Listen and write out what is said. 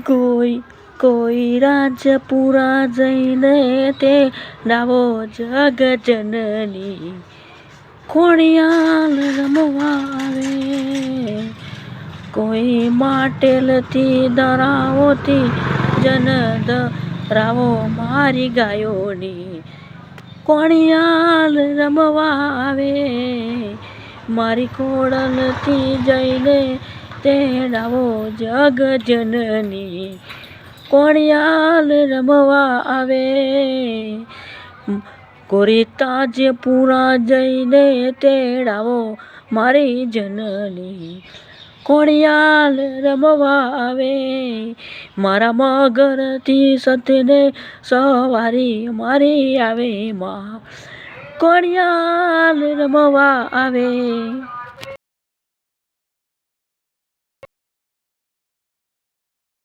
કોઈ કોઈ રાજપુરા જઈને તે ડાવો જગજનની ખોડિયાલ રમવા આવે. કોઈ માટેલથી દરાવોથી જન ધરાવો મારી ગાયોની ખોડિયાલ રમવા આવે. મારી ખોડલથી જઈને તેડાવો જગજનની ખોડિયાલ રમવા આવે. કોરી તાજપુરા જઈને તેડાવો મારી જનની ખોડિયાલ રમવા આવે. મારા મગરથી સતને સવારી મારી આવે માં ખોડિયાલ રમવા આવે.